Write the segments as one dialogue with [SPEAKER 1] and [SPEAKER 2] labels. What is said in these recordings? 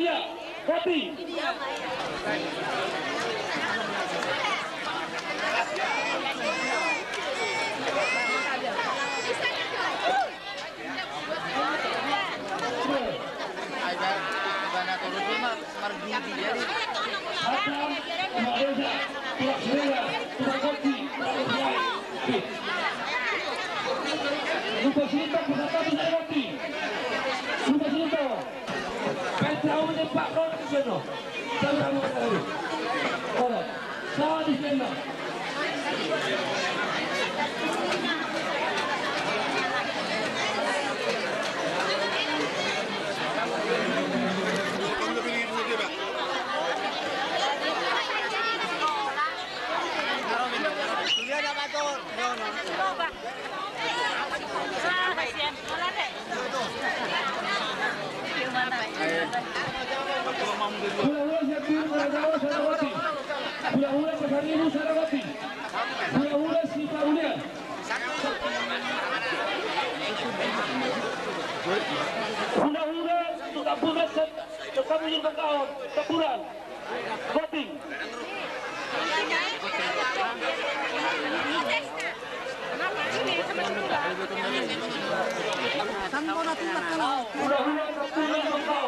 [SPEAKER 1] Jaya, Kopi. Lupa Sinto, Pusat Sarewati. Lupa Sinto. Petra umum Pak Ron di sana. Sama-sama tahu. Orang. Sama di sana. Hula-hula Syakir Maragawa Sarawati. Hula-hula Pasaribu Sarawati. Hula-hula Siparulian. Hula-hula Tukapura Tukapura Bangkaon Tapuran Voting. Hula-hula Tapura Bangkaon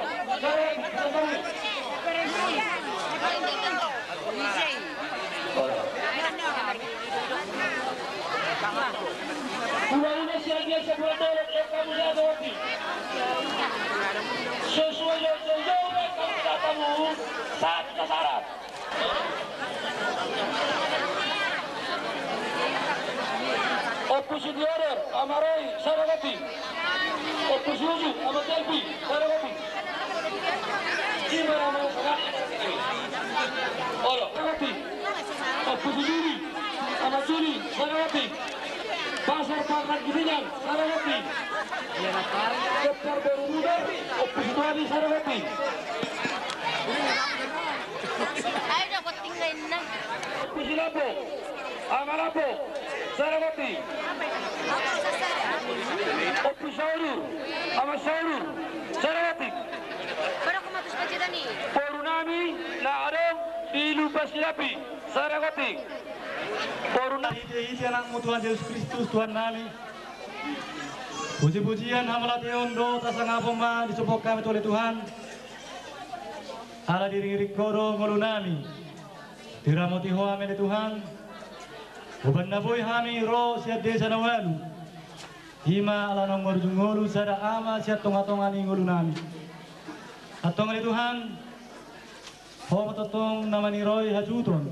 [SPEAKER 1] Hula-hula Siagia Sepultura Eka Mulyadawati. Sesuai jauh-jauh kamu datamu saat kasaran. Opus Idiorer Amarai Sarawati. Opus Yuju Amadelbi Sarawati. Gimana mau sangat? Olo Sarawati. Opus Juri Amajuri Sarawati. Pasar Parnak Giringan Sarawati. Dokter Bermuda Opus Mali Sarawati.
[SPEAKER 2] Ayo dapat tinggalin na.
[SPEAKER 1] Opus Lapo Amalapo Sarawati. Opus Saurur Amasaurur Sarawati.
[SPEAKER 2] Baru aku matus pacita nih.
[SPEAKER 1] Porunami na arong di Lupa Silapi Sarawati. Porunami
[SPEAKER 3] isi anakmu Tuhan Yesus Kristus Tuhan nami. Puji-pujian hamalat yondo tasangapong ma disupok kami oleh Tuhan. Ala diri koro ngolunami. Diramoti ho amin Tuhan. Uban na boy hami ro siya desa na walu. Hima ala nang ngolu sada ama siya tonga-tonga ni ngolunami. Atong ali Tuhan. Ho matotong namani roy hajuton.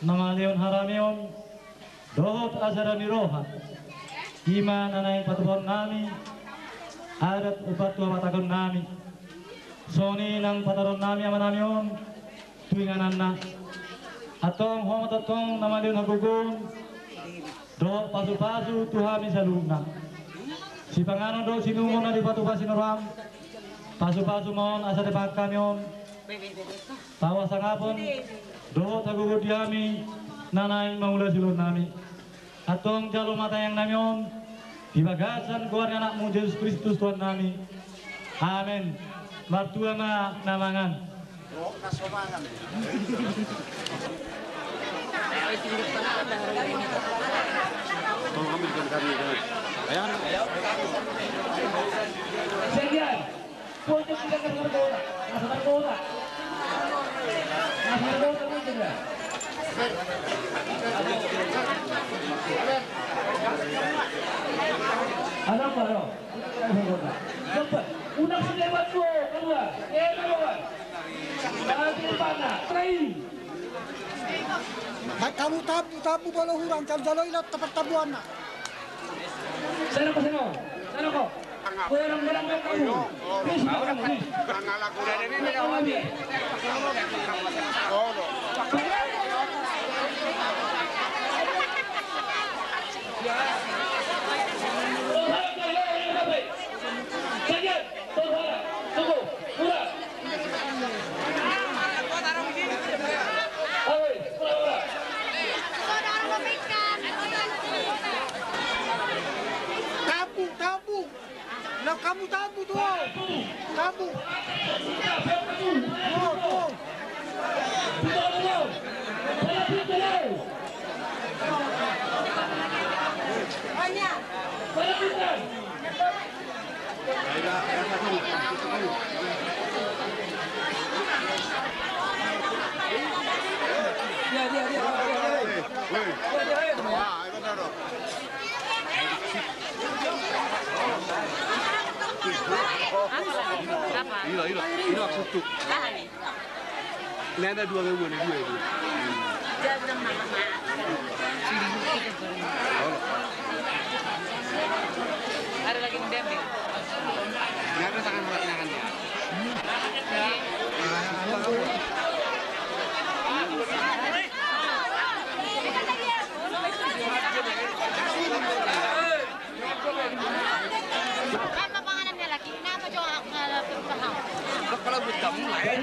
[SPEAKER 3] Nama leon haramion. Dohot asara ni rohat. Hima nanay patupon nami. Adat upat tua matagon nami. Soni nang pataron nami amanamion. Tuinganan na. Atong homatotong namalion hagugun do pasu-pasu tuhami saluna. Si panganon do sinungo na di patupa sinoram. Pasu-pasu mon asa de pagkamyon. Tawa sangapon do tagugud yami nanay maula silun nami. Atong jalur mata yang namyon dibagasan keluarga anakmu Yesus Kristus Tuhan nami. Amin. Martua ma namangan.
[SPEAKER 1] Sekian. Pojok kita ke Margola. Masa Margola. Masa Margola pun juga. Ada apa lo? Cepat. Unang sinewat ko. Keluar. Keluar. Lagi panah. Train.
[SPEAKER 4] Kamu tabu balo hurang kalau jalo ilat tepat tabuan nak.
[SPEAKER 1] Sana ko. Sana ko. Barang-barang kamu. Please, kamu.
[SPEAKER 4] Tabu. Lah kamu tabu tu. Rambu.
[SPEAKER 5] Ini maksud tuh. Ini ada 2.000 nih, 2 itu.
[SPEAKER 6] Ada lagi mendembing.
[SPEAKER 5] Nggak ada tangan belakangnya.
[SPEAKER 2] Apa panganannya lagi? Kenapa coba nggak paham?
[SPEAKER 5] Kalau bukan mulai.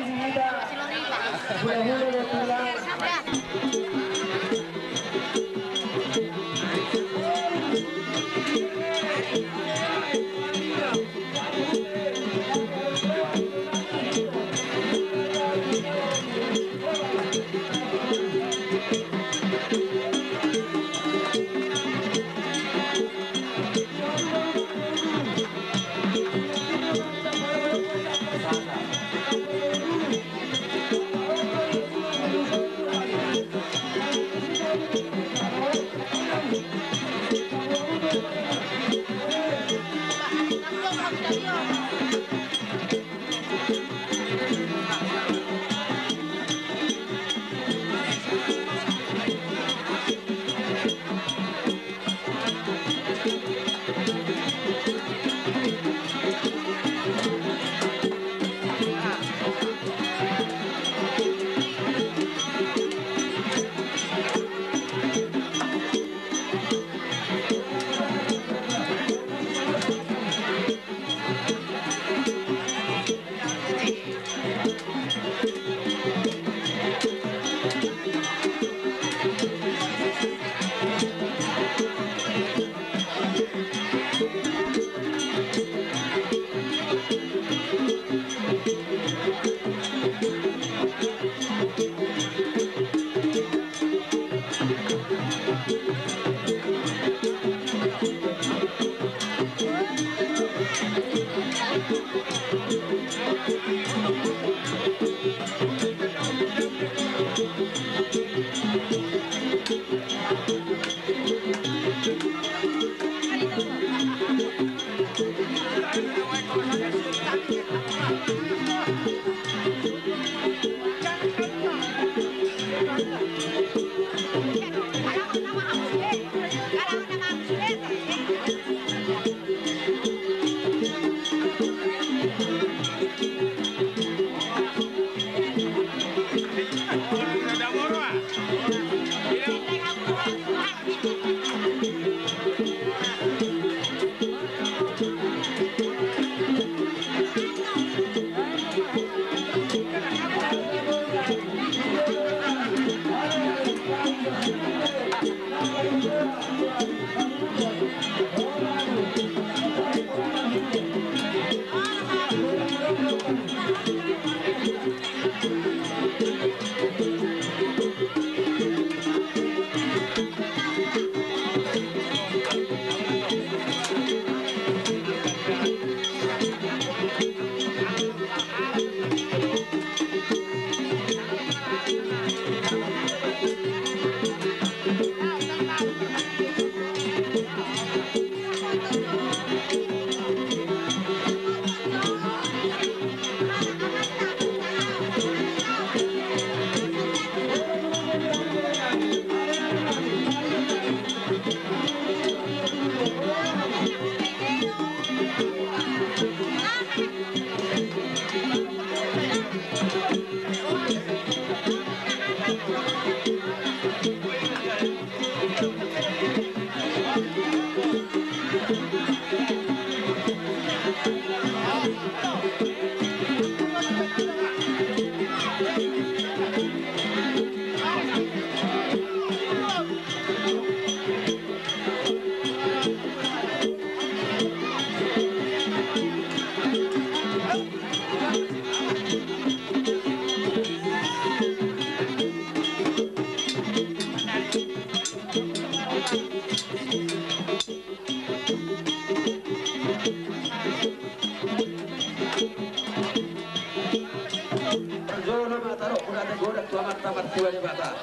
[SPEAKER 7] Jono mataro udah ada godak tua martabat tua di bata.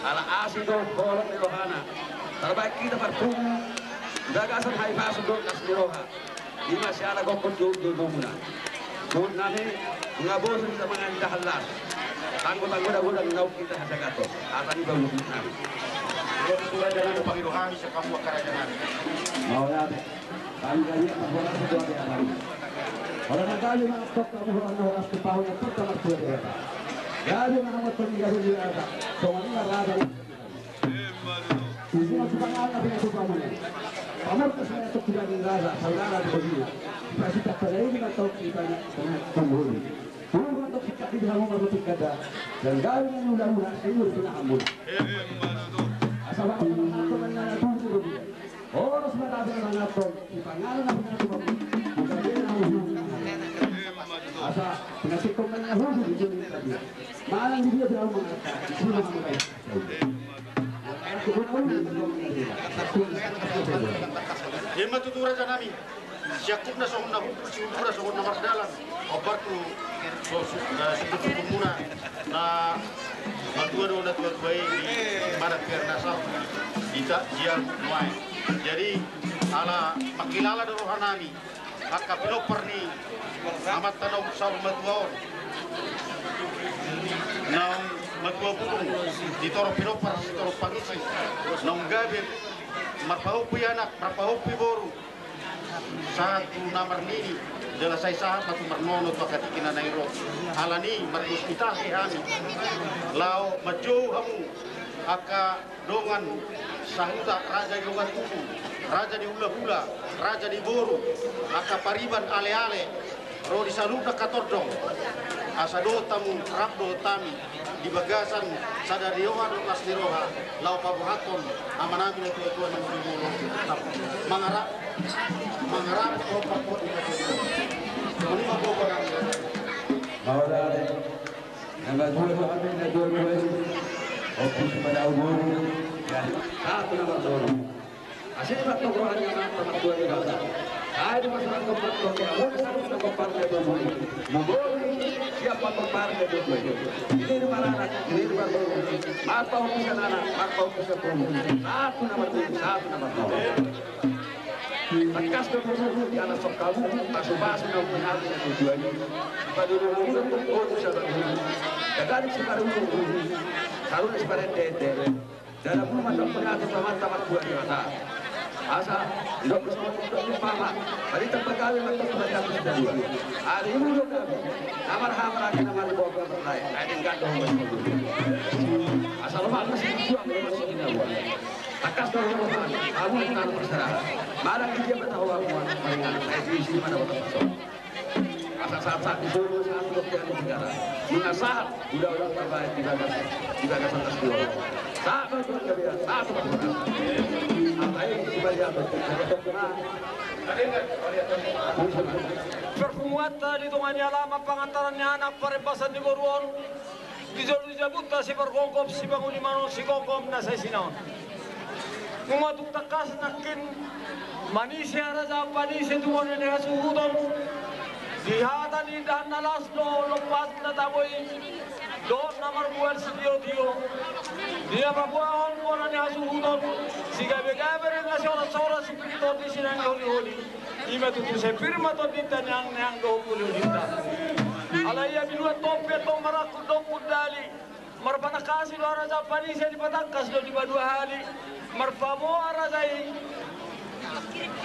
[SPEAKER 7] Ala asido bolong di rohana. Terbaik kita bertemu. Gagasan haifa sudut nasmiroha. Di masyarakat gokon jauh bumuna. Kun nami ngabosan kita mengandah halas. Anggota goda ngau kita hasagato. Atani baru nami.
[SPEAKER 8] Kalau sudah jalan pangirohan bisa kamu kerajaan.
[SPEAKER 1] Mau ya. Kami bola sedua di alam. Kalau nakali mga tok kamu ano as tahu na tok tamat sudah di alam. Jadi mga pamilya di alam. So ano rada. Hindi na subangan na pinatutupan mo. Amor kasi ito tidak di rada, saudara di dunia. Kasi tapalay ni tok kita na pamuli. Puro tok kita di dalam marutik kada. Dan gawin ng ulan-ulan sa iyo pinaamun. Asal ako ito man na natuturo dia. Oras matabi na mga tok, ipangalan na pinatutupan mo. Asa pinasikom na niya hulo dito ni tabi. Maalang hindi dia daw mga sino mga kayo.
[SPEAKER 8] Yang matutura sa namin, siyakup na sohon na hukul, siya sohon na mardalan. Obar tu sebut muna na matua do na tuat bayi di mana Pernasal tidak jial muai. Jadi ala makilala do rohanami. Maka pinoper ni amat tanau sahur matuaon nang matua putong di toro pinoper di toro pangisi nang gabe marpahup anak marpahup boru satu namar nini jelas saya sahat matu marnono to katikina nairo alani markus itahi hani lau maju hamu aka dongan sahuta raja dongan kuku raja di hula-hula, raja di boru, aka pariban ale-ale, ro di salubna katordong, asa do tamu rabdo tami di bagasan sadarioha do nasniroha, lau pabuhaton amanami na tua-tua ng mulong mangarap o pakot ina tua. Ano mabuko kami?
[SPEAKER 1] Mawala rin. Nangagula ko kami na doon opus pada umur. Satu nama dorong. Asyik nak tongkrongan yang nak tuan di bawah. Ada masalah kompak yang ada satu kompak yang dorong. Mengoli siapa kompak yang dorong. Ini di mana anak? Ini di mana dorong? Mata urusan anak, mata urusan perempuan. Satu nama dorong. Tekas dorong di anak sok kamu, masuk-masuk dalam penalti yang tujuannya. Pada dorong itu urusan dorong. Kadang sekarang dorong. Harus sekarang tete. Dalam rumah tak pernah tamat buat kata. Asa tidak bersama untuk paham. Hari terpegawai mata kepada kita dua. Hari ini dulu kami. Namar hamra kita namar bawa berlai. Ada enggak dong. Asal malas dua masih kita buat. Takas dong rumah. Kamu kan berserah. Marah dia bertahu aku meringan. Saya di sini mana betul betul. Asal saat disuruh saat dokter negara. Mengasah udah terbaik di bagas atas dua. Saat betul dia. Saat betul.
[SPEAKER 9] Perfumuata di tunganya lama pengantarannya anak parebasan di Goruon dijabut si pergongkop si bangun manon si gongkop na sa sinaon ngumatuk takas nakin manisi araja panisi tuon ni hasuhudon dihatan indahan nalas do lepas na taboy doon namar buwan si Dio dia mabuahon ko na ni hasuhudon si gabi-gabi rin na siya si Pito di sinang huli-huli ima tutu sa firma to dita niyang huli-huli alaya binuat tope to marakudong kudali marpanakasi do araja panisi di patangkas do di badua hali marpamo arajai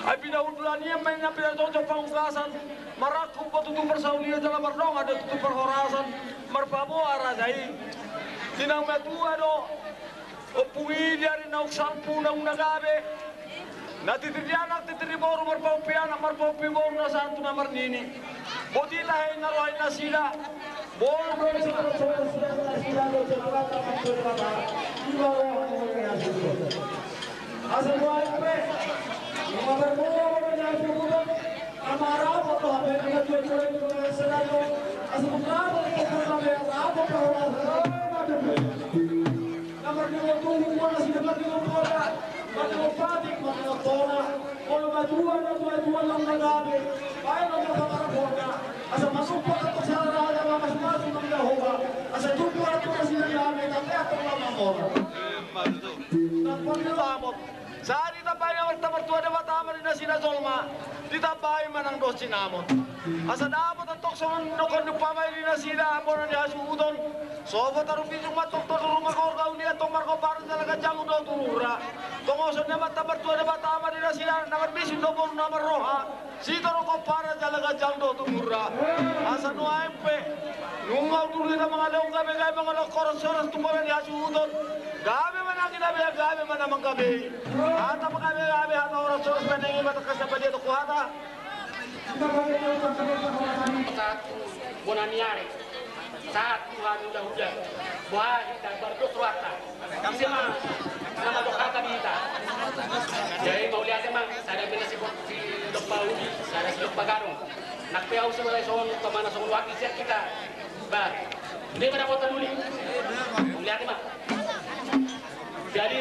[SPEAKER 9] ay pinaudulan niya may napinatotong pangugasan marakong patutung persauliya dalam berdong ada tutung perhorasan marpamo arajai tinang matua do opungi dari nauk sampu naung nagabe natitirianak titiriboru marpaupi boru na santu na marnini bodilahay na rohay na sila boru bro sa sila do sa asal buhay pe nomor mo na sumunod amara mo to habe na tuloy sa lalo asal buhay mo kami ako pa nomor mo to mo na sila mo Matematik, matematik, kalau majuan lang nagabi, kaya lang nakakarapon na. amor. Tapon nilamot. Saan itapay ang magtamartua na matama rin na sinazolma, ditapay man ang dos sinamot. Asa dapat ang toksong nukon ng pamay rin na sila amor na niya suudon. Sobot ang rupisong matok-tok rumakor ka uni at marko para talaga diyang udaw turura. Tungoson na magtamartua na matama rin na sila namarbisin do por namarroha. Sito ko para talaga diyang do turura. Asa nuaimpe, nungaw tuloy na mga leong gabi kaya mga lakoros-soros tumpalan niya suudon. Gabi man ang ginabi, gabi man namang gabi. At ang gabi, at oras-oras man ang matakas na pa dito kuhata.
[SPEAKER 10] Saat Bonaniare, saat Tuhan hujan-hujan, buah dan berdua suata. Kami mah nama doa kita. Jadi mau lihat emang, saya bina si Dokpau, saya si Dokpagarong. Nak piau sebagai soal kemana soal wakil siap kita. Bah, ini pada kota dulu. Lihat emang. Jadi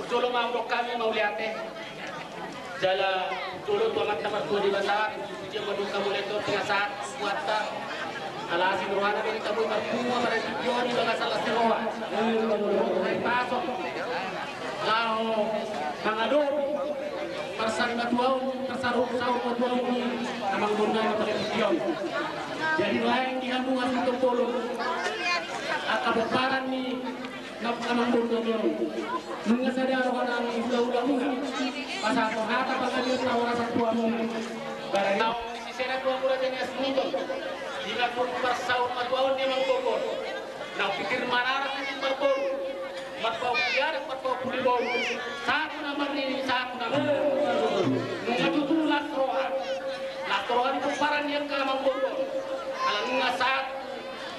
[SPEAKER 10] dulu mau kami mau lihatnya jala dulu tuangan tempat tua di basah dia menduka mulai itu tengah saat kuata alasi ruhana ini kamu berkuah pada tujuan itu nggak salah seroa hai pasok lau mangador persan batuau tersarup saur batuau amang bunda yang pada tujuan jadi lain dihambungan untuk polo akabeparan nih namang bunda yang nunga sadar orang udah pasal hata pagadir na oras ang tuwa mo barang si sena tuwa mo natin as nito hindi na po pasaw matuaon niya mang bogor na pikir mararas ng barbor magpapuyar at magpapulibor sa ako naman rin sa ako naman nung natutulong lastrohan ito parang niyang kamang bogor alam nga sa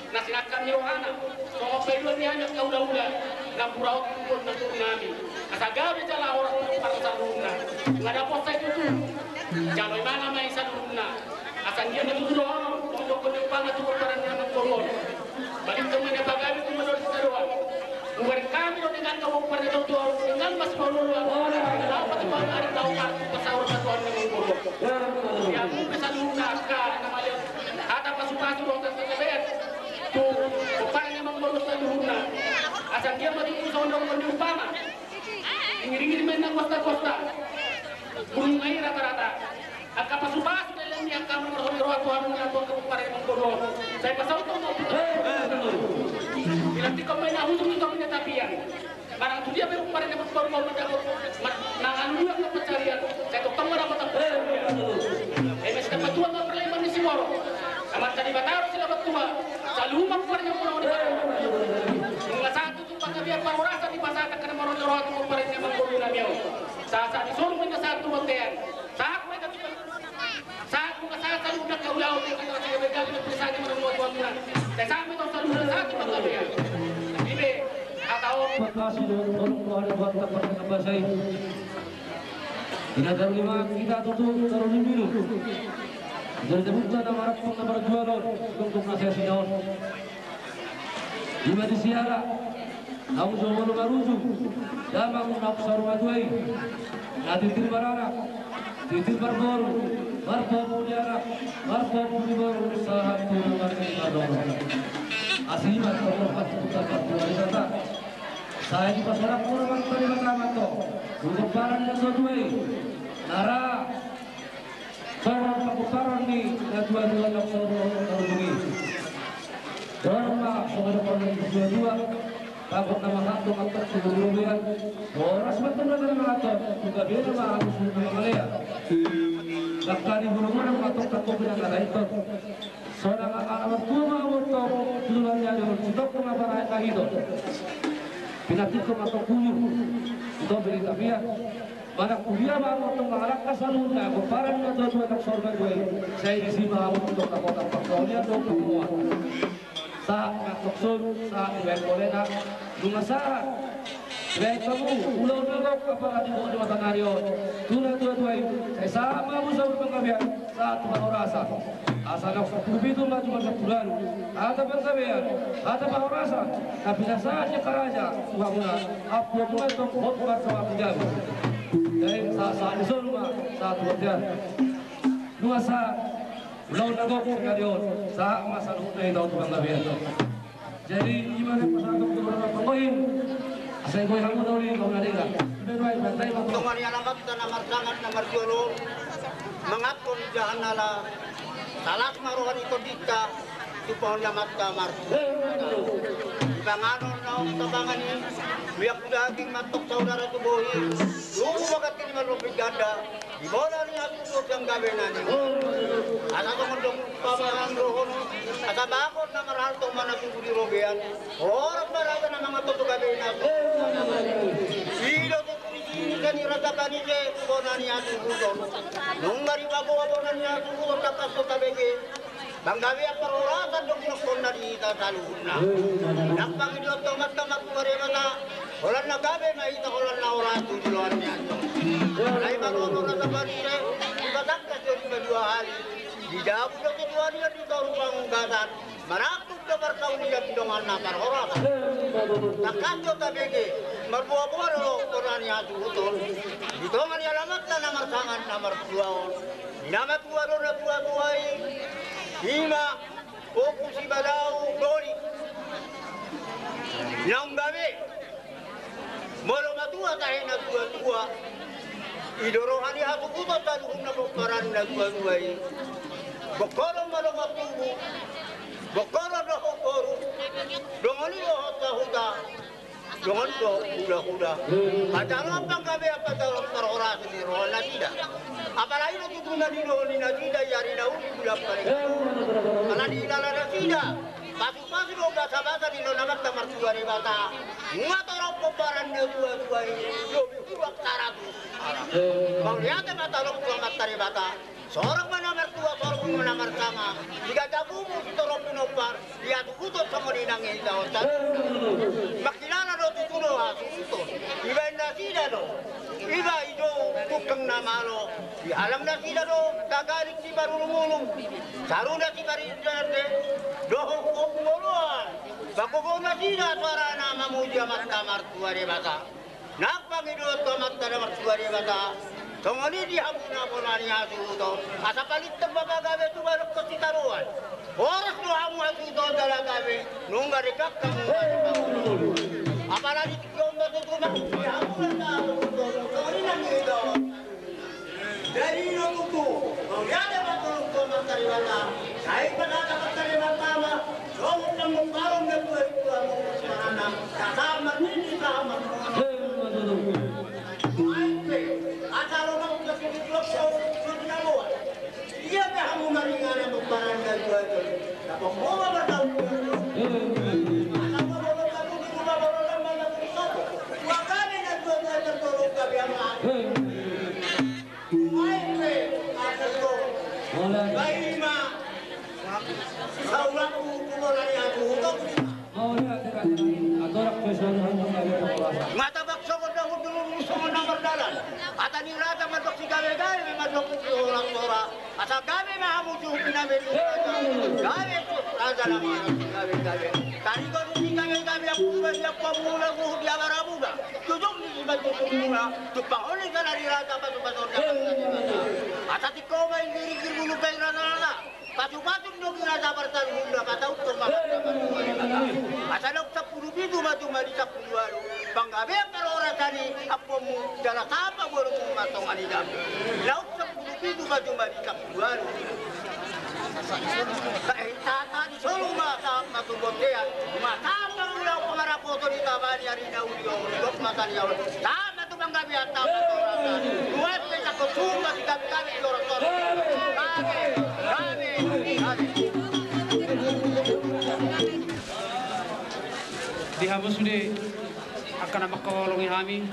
[SPEAKER 10] na sinakam ni Rohana so kapaylo niya niya kaula-ula na buraw kung na namin asagaw niya jala orang para sa luna nga dapat sa ito jaloy mana may sa luna asan dia natutulong untuk penumpang itu parang niya ng kolon balik kami na bagay kung manod sa doon buwan kami dengan kamu pada tutuan dengan mas maluluan dapat bangari tahu pasawar sa tuan ng kolon yang sa luna ka namanya ada pasukan doon sa kabet tu upaya memang baru sa luna asal dia mati sa undang penumpang ingin menang kosta-kosta burung air rata-rata angka pasubas dalam yang kamu berhormat Tuhan mengatur kepada yang mengkodoh saya pasal itu mau bila tika main hujung itu punya tapian barang tu dia memang pada yang baru mau mendapat nangan dua ke pencarian saya kok kamu dapat apa mesti dapat dua nggak perlu manis si moro amat tadi batar sila batua selalu mak pada yang mau nggak satu tu pakai biar baru rasa di pasar karena mau roh tu pada yang mengkodoh namiau saat disuruh minta satu batean saat mereka saat muka saat selalu nak kau lau dengan orang yang begal dengan perusahaan yang menunggu tuan tuan saya sampai tahu selalu satu batean ini atau
[SPEAKER 1] makasih tolong Tuhan buat dapat bahasa ini tidak ada lima kita tutup taruh di biru jadi terbuka nama harap pun nomor 2 untuk nasihat sinaon lima di siara aku semua nomor ruju damang nak sarwa tuai nanti tirbarana titir barbor barbor muliara barbor mulibor sahat tu nomor kador asli barbor pas putar barbor kata saya di pasaran orang terima ramato untuk barang yang sesuai nara orang pakuparan ni dua-dua nak sorong terhubungi dorma orang dua-dua takut nama kantor kantor sebelumnya orang sebetulnya dari kantor juga dia nama harus Malaya lakani burung-burung kantor kantor bilang ada itu seorang anak tua untuk dulunya dia untuk mengaparai kahido pinatid ko matukuyo ito berita biya mana kuliah bang untuk mengarah ke saluna keparan na dua nak sorban gue saya di sini mau untuk kota Pakaunya untuk semua sa nakokson sa iwek kolena lumasaran iwek kamu ulang nagok kapag di mo matanario tuna dua saya sama mo sa pangkabiyan sa tuhan orasa asa nak kubito na cuma sa bulan ada pangkabiyan ada orasa tapi saatnya karaja uang muna apa mo ito hotbar sa mga dari saat itu rumah saat wajar dua saat ulang nagok ngayon sa masa lupa itu tuang gabian jadi gimana pasal beberapa pemain
[SPEAKER 10] Asal gue kamu tahu nih kau nadi nggak?
[SPEAKER 11] Tungan yang amat dan amar sangat namar jolo mengakun jahan ala salat maruhan itu dita supaya namat kamar. Banganon na tabangan ni biyak daging matok saudara tubuhi. Lumu bagat kini malupit ganda. Di bola niya tutok yang gawin na niya. Asa tumundong pabarang rohon. Asa bakot na marahal itong manatubo di Robean. Orang marata na mga tutok gawin na. Ilo tutulisin ka ni Ratapan ni Jay. Kubona niya tubuton. Nung maribago-abo na niya tubuton tapas ko tabegi. Banggawi ang paruratan dong kinukon na dita sa luhun na. Nakpangidot ang magkamag paremata. Walang nagabi, mahita ko lang na orato duluan niya. Walay maroto na sa panire. Ibatak na siya ni Madua Hali. Di dabo na tinuan niya dito rupang unggasan. Marakot na barkaw niya bidongan na paruratan. Nakasyo tabigi. Marbuwa-buwa na koran niya suhutol. Dito nga niya lamat na namarsangan na marbuwaon. Dinamatuwa ron na buwa-buhay. Hima, fokus ibadaw, Dori. Yang gabi, molo matua tayo na tua-tua. Idorohan ni hatukutot at kung nabukaran na tua-tua. Bokorong malo matubo, bokorong na hukoro. Dongan ito hota-hota, dongan ito huda-huda. Pacarong pang gabi ang pacarong paroras ni Rohan na tidak. Apalagi natutunan ni Rohan na tidak, yari na uli bulak pa rin. Aladilala na tidak. Pasuk-pasuk lo basa-basa di namat kamar tua ni bata. Ngatorong komparan na tua-tua ini. Lobi kuak taratus. Kalau lihat mata lo tua mata ni bata. Seorang menamar tua, seorang menamar sama. Jika jagumu setorong pinopar, dia tukutot sama dinangin jauh. Makilala do tutulo asuto. Iba na sida do. Iba ido tukang nama lo. Di alam na sida do. Kagalik si barulung-ulung. Saru na si barinjarte. Dohong kumuluan. Bakubo na sida suara nama muja mata martua de bata. Nakpangidot ko mata martua de bata. Tungani di hamuna ponani asuto. Asa palit terbabagabe tu barok ko sitaruan. Oras do hamu asuto dalagabe. Nungga rekak kamu. Apalagi tikom do tumak di hamuna na asuto. Tungani nang ito. Dari no tutu. Ada batulung ko matariwala. Kahit panata matariwala. Rohong nang mungkarong na tuwa mo sarana. Kasama nini sama. Asal orang kesini blok sudah buat. Dia kamu maringan untuk barang dan jual. Tapi mau bertahu. Asal mau bertahu di rumah orang mana pun. Wakani dan jual tertolong kami amat. Baiklah, asal tu. Baiklah. Saulah kumulani aku untuk. Mata bakso ko daw dulu musuh nomor dalan. Ata ni rata matok si gawe-gawe matok si orang tora. Asa gawe mahamuju pinamin. Gawe raja nama gawe-gawe. Tadi ko ni gawe-gawe aku siap pamula ko di Arabuga. Tudong ni batu pamula. Tupahon ni kana di rata pasu-pasu. Ata ti ko may dirigir bulu kay rata. Pasuk-pasuk dong rasa bertal hunda kata utur makan. Asal ok 10 bidu maju mali 10 waru. Banggabe kalau orang tadi apa mu jalan apa baru mu matong ani dam. Lauk 10 bidu maju mali 10 waru. Tata di Solo mata matu botean. Mata ulang pengarap foto di tabani hari daudio dok makan ya. Sama tu banggabe atau orang. Dua pesa kusuma di kami lorong-lorong.
[SPEAKER 10] Di hamus sudah akan nama kawalongi kami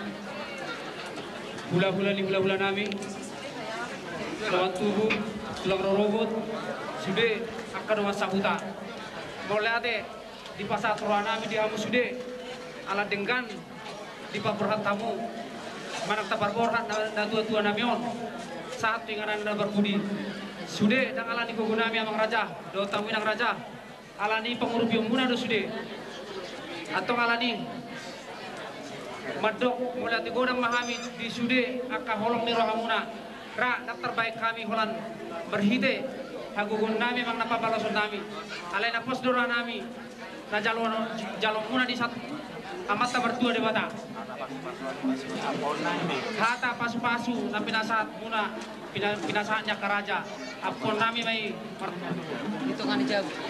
[SPEAKER 10] hula-hula nami lawan tubuh tulang robot sudah akan masa hutan boleh ada di pasar turuan nami di hamus sudah ala dengan di paperhan tamu manang tabar borhan dan tua-tua nami on saat penganan dan berbudi sudah dan ala ni kugunami amang raja do tamu nang raja ala ni pengurus biomuna do sudah atau alani madok mulai digodang mahami di sude aka holong ni rohamuna ra nak terbaik kami holan berhite hagugun nami mang napabalason nami alai napos dora nami na jalon muna di satu amat ta berdua de bata hata pasu-pasu na pinasat muna pinasaatnya ke raja apon nami may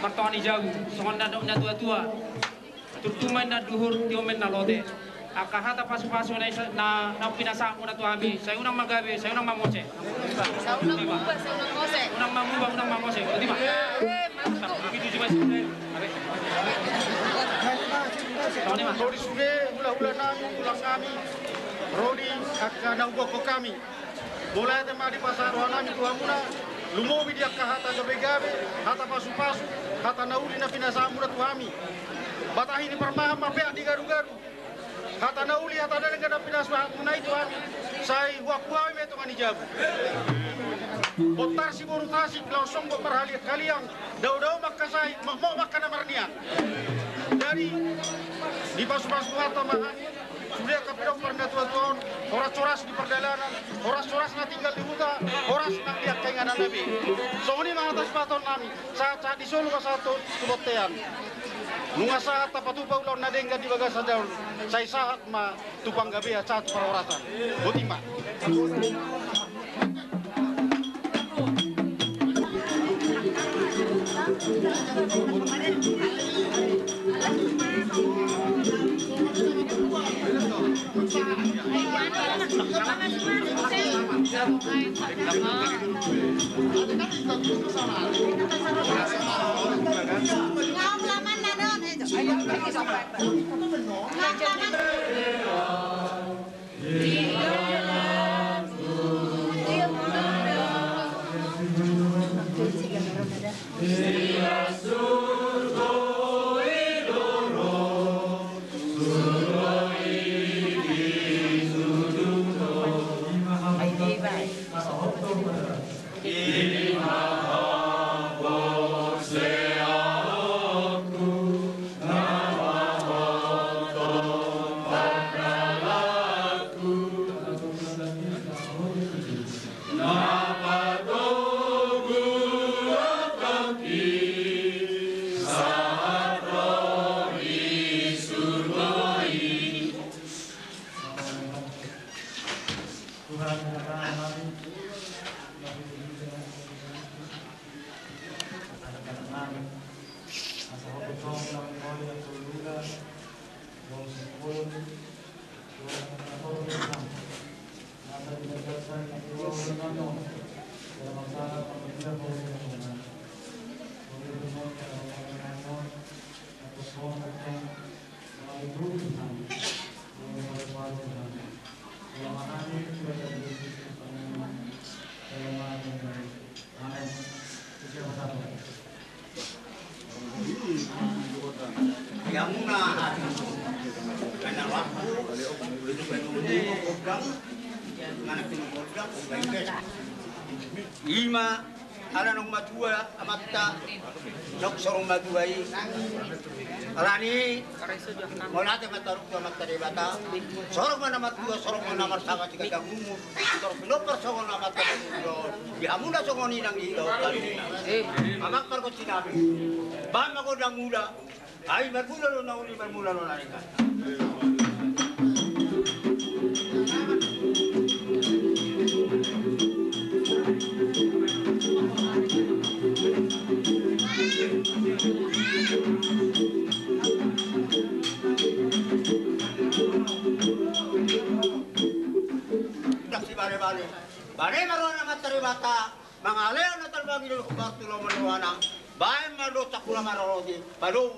[SPEAKER 10] martoni jagu songon na nya tua-tua turtuman na duhur tiomen na lode akahata pasu-pasu na pinasa muna tu ami saya unang magabe saya unang mamose
[SPEAKER 2] Saya unang mengubah, saya unang mose.
[SPEAKER 10] unang mangubah unang mamose di ba begitu juga
[SPEAKER 8] Rodi suge hula-hula nami ulang kami Rodi akan ko kami mulai tema di pasar nami tuamuna lumobi dia kahata gabe-gabe hata pasu-pasu hata nauli na pinasa muna tuami batahi ni permaham mapea di garu-garu hata nauli hata ada negara pinasa muna itu ami sai huak-huawi meto mani jabu botar si borutasi langsung berhali kaliang dau-dau makasai mau makan amarnia dari di pasu-pasu hata mahani sudah kapidok pernah tuan-tuan horas-horas di perjalanan horas-horas na tinggal di huta horas nak lihat keinginan nabi so ini mengatas paton nami saat di Solo satu subotean nunga saat tapatupa ulau nadengga di bagas saja saya saat ma tupang gabea satu peroratan butimba
[SPEAKER 11] Lima ala nung madua amatta nok sorong maduai alani molate mataruk amatta de bata sorong mana madua sorong mana marsaka tiga kamu sorong pinopar sorong amatta di amuna songoni nang ilo amak parko sinabi ban mako dang mula ai marmula lo nauli marmula lo nalika Bane marwana matari bata mangalea na talbagi lo kubartulo malwana bae malo takula marodi palo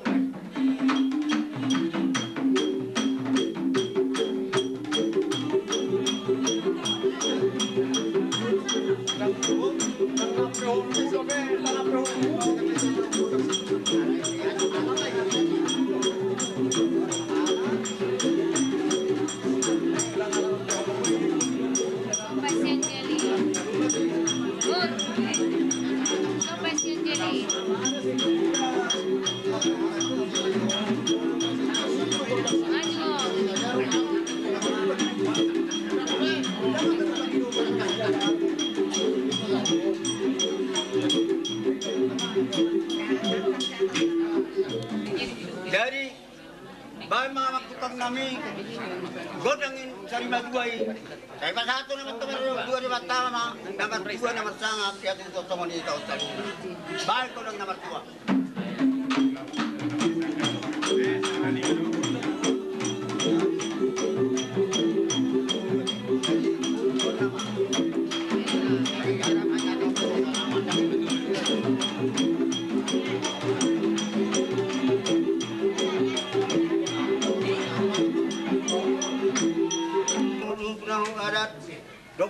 [SPEAKER 11] orang kami godangin sarima duai. Saya pas satu teman-teman dua di Batama, nomor dua nomor sangat dia tutup sama di tahun lalu. Baik godang nomor dua.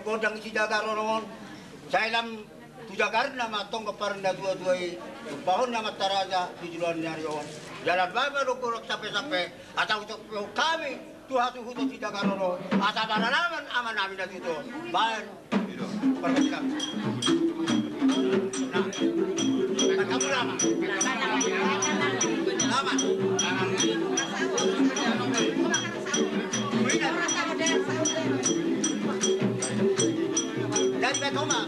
[SPEAKER 11] Godang si jagar orang, saya dalam tujagar nama tong keparanda dua-dua bahon nama taraja di jalan nyarion. Jalan baba dokor sampai-sampai atau kami tuh hutu si jagar orang, asal baranaman aman amin itu. Baik, perhatikan. Nah, kamu lama. Lama. Dari Betoma.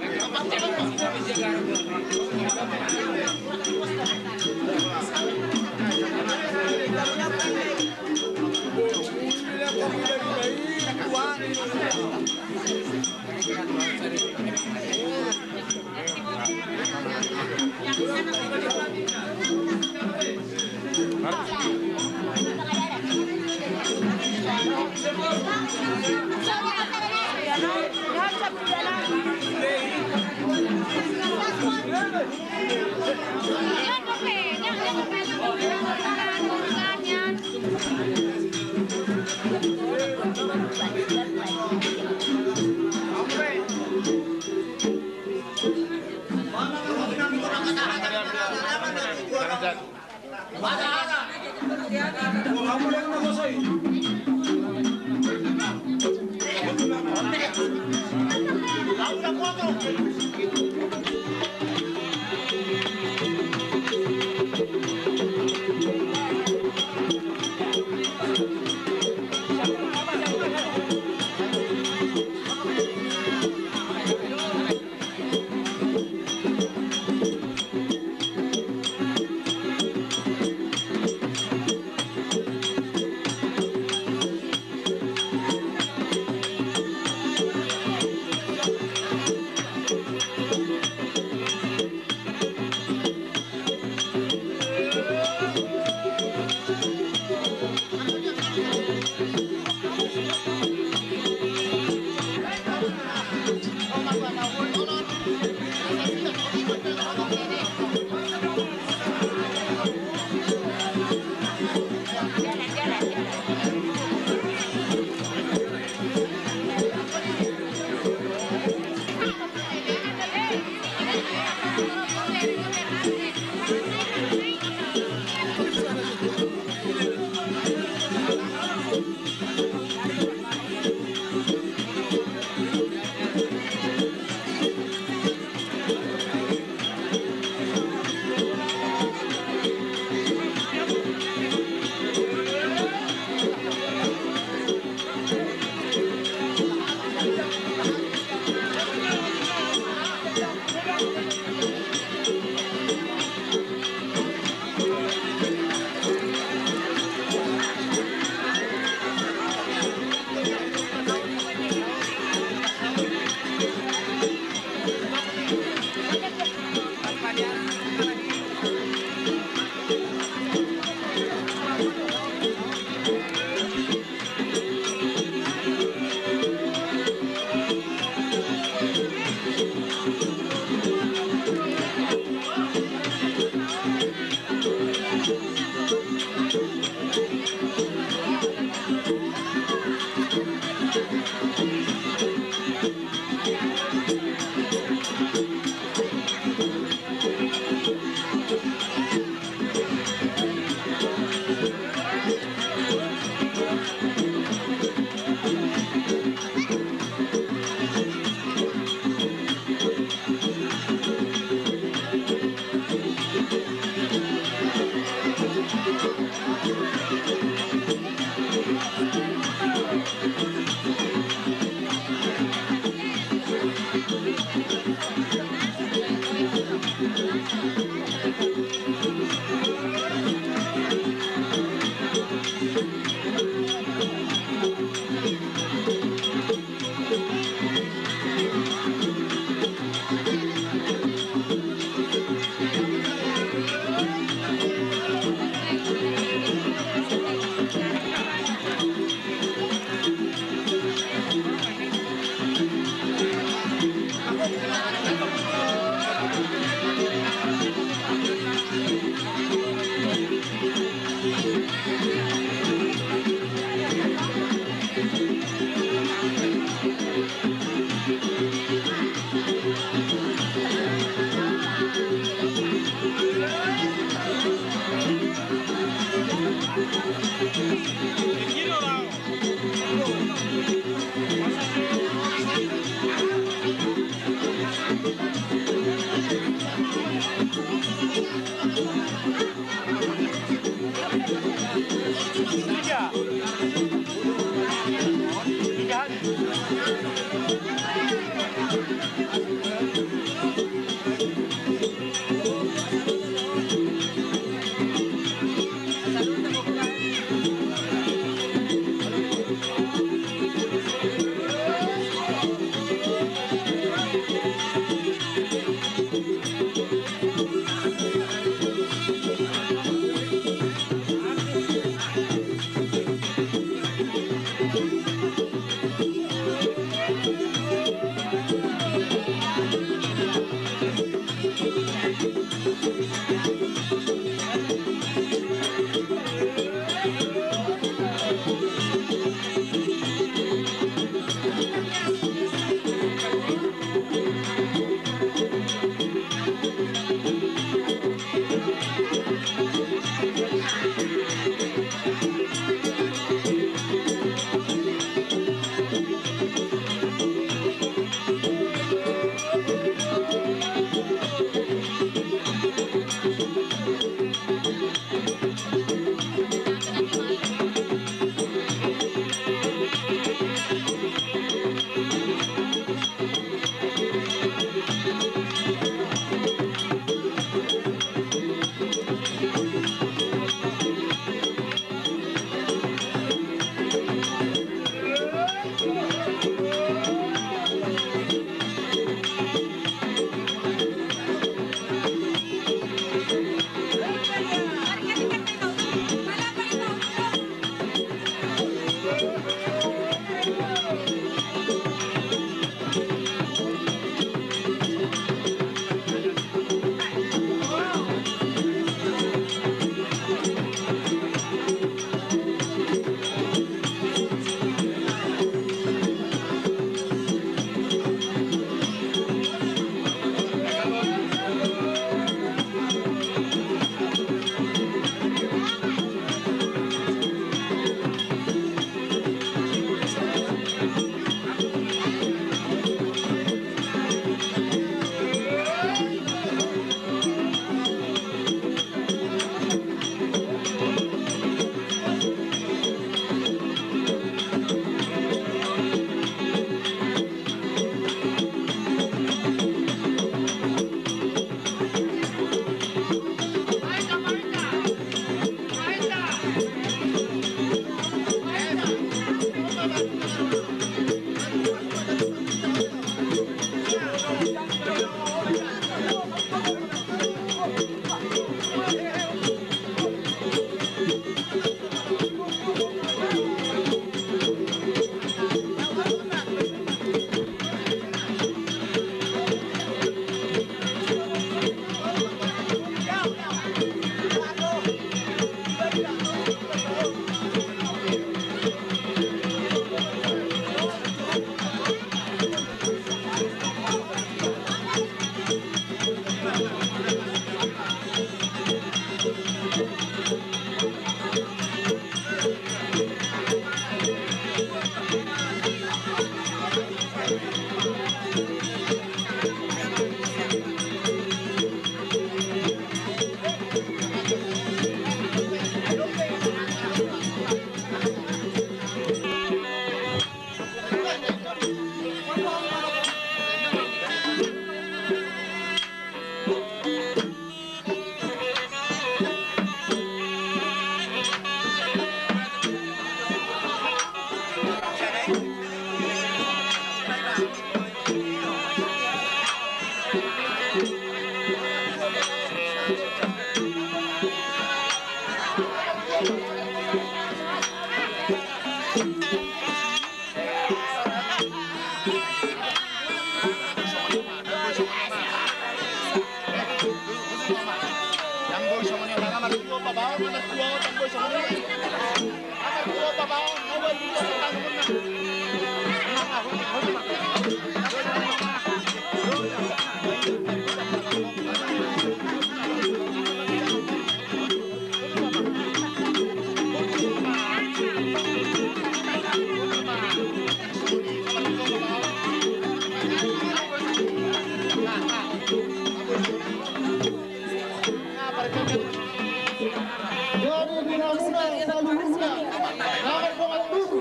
[SPEAKER 12] Saluna, Namar Bongat Duru,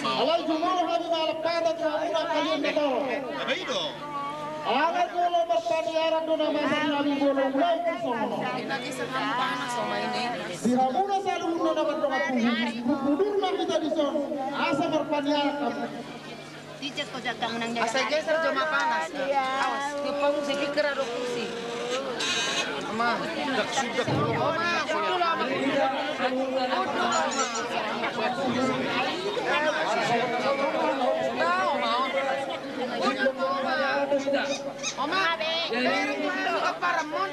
[SPEAKER 12] Alay Jumalo Habi Malapata Tuhamuna Kalian Betul. Agar kalau berpaniaran dona masa nabi bolong mulai sono. Dihamuna selalu dona berdoa kudur nak kita di sono. Asa berpaniaran kamu.
[SPEAKER 2] Dijat ko jaga menang jaga.
[SPEAKER 6] Asa geser joma panas. Awas, di panggung si pikir ada kursi. Mama, sudah
[SPEAKER 2] Mama, paramon.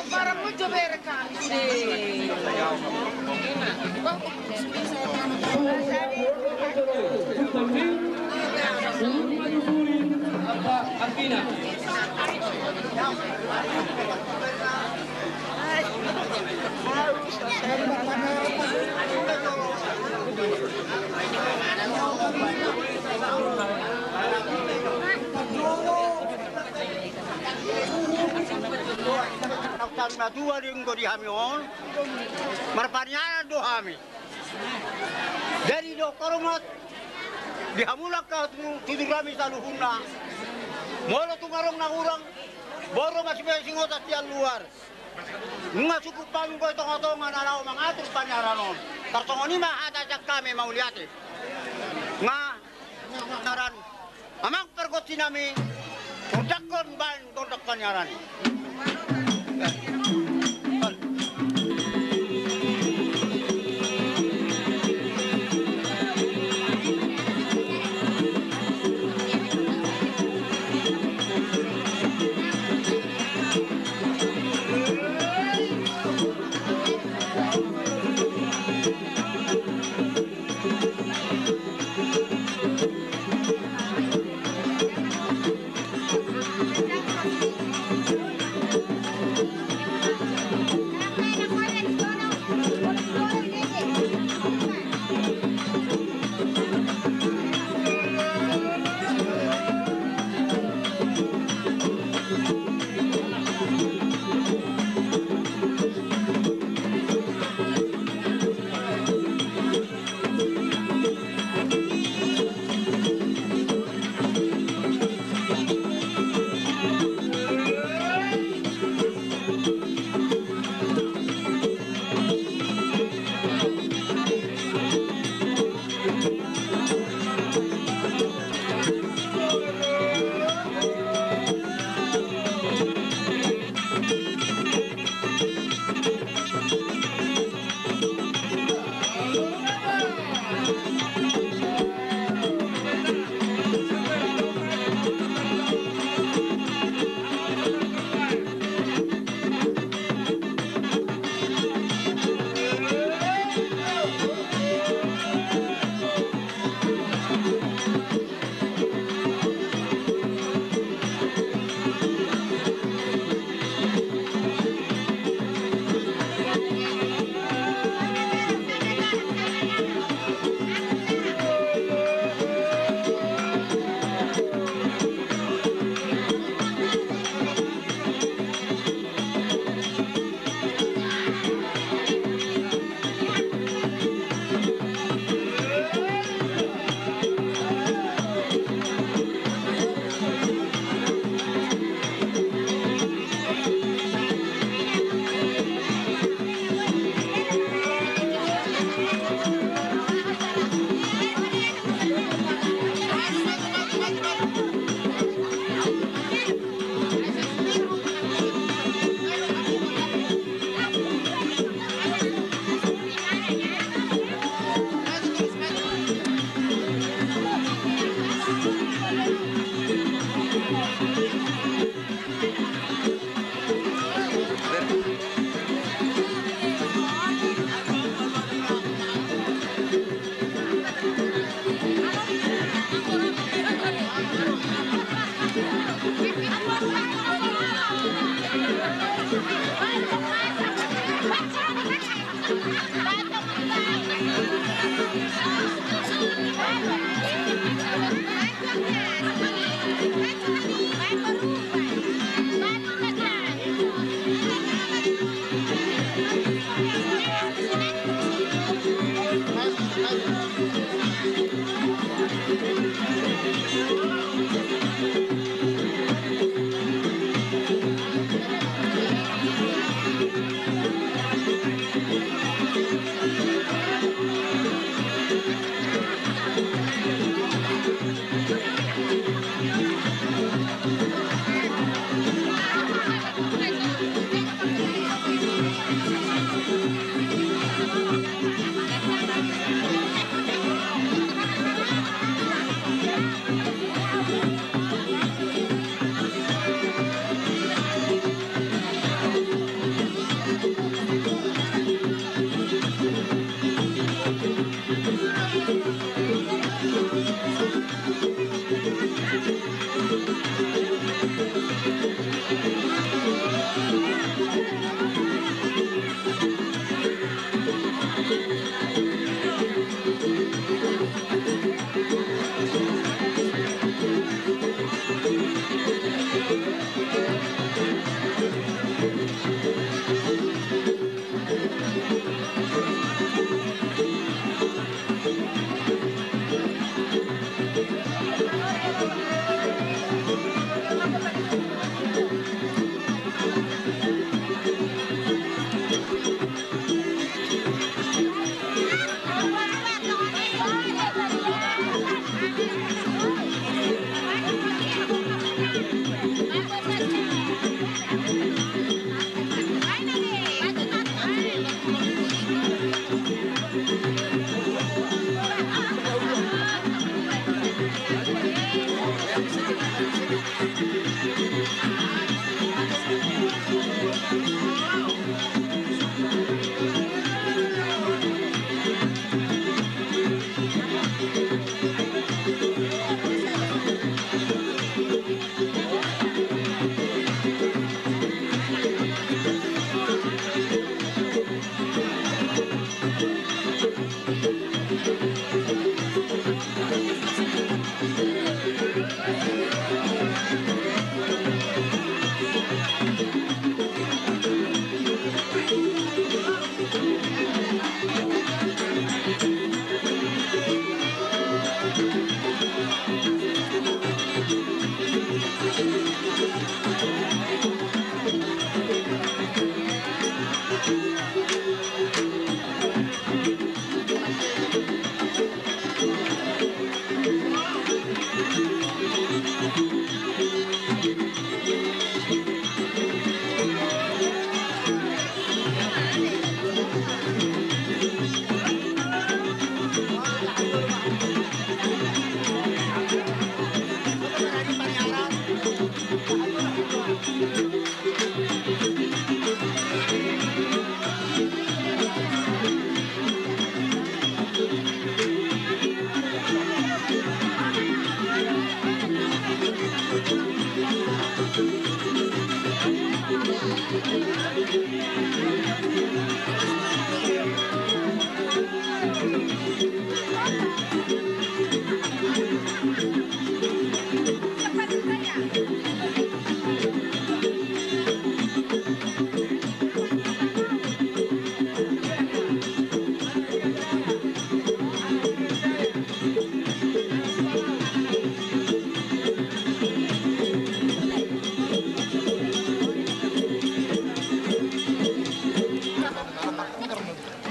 [SPEAKER 2] Paramon coba rekam.
[SPEAKER 11] Tangna dua ring go di hamion, marpaniana do hami. Dari do koromat di hamulak ka tudur kami saluhuna. Molo tungarong na urang, boro masih singotas tiang luar. Nga suku pami ko tong-tongan alaw mangatur panyaranon. Tartongoni mahata jak kami mauliati. Nga naran amang pergot sinami tordakon ban tordak panyaran.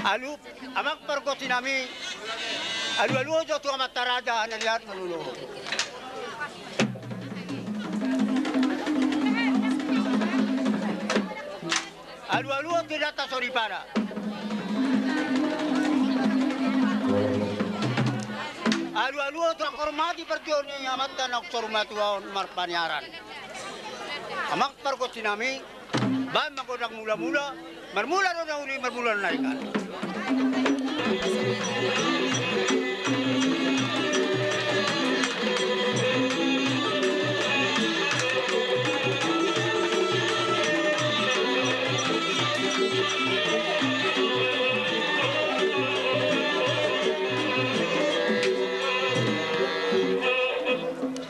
[SPEAKER 11] Alu, amak perkoti nami, alu aja tu amat tarada lihat melulu. Alu tidak tak sorry para. Alu tu hormati perjuangan yang amat tanak sormatuan marpanyaran. Amak perkoti nami, bam makodang mula-mula, marmula uni marmula naikan.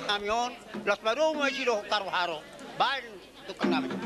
[SPEAKER 11] Namion, las baru mau silo taruh haro, bain tukang nami.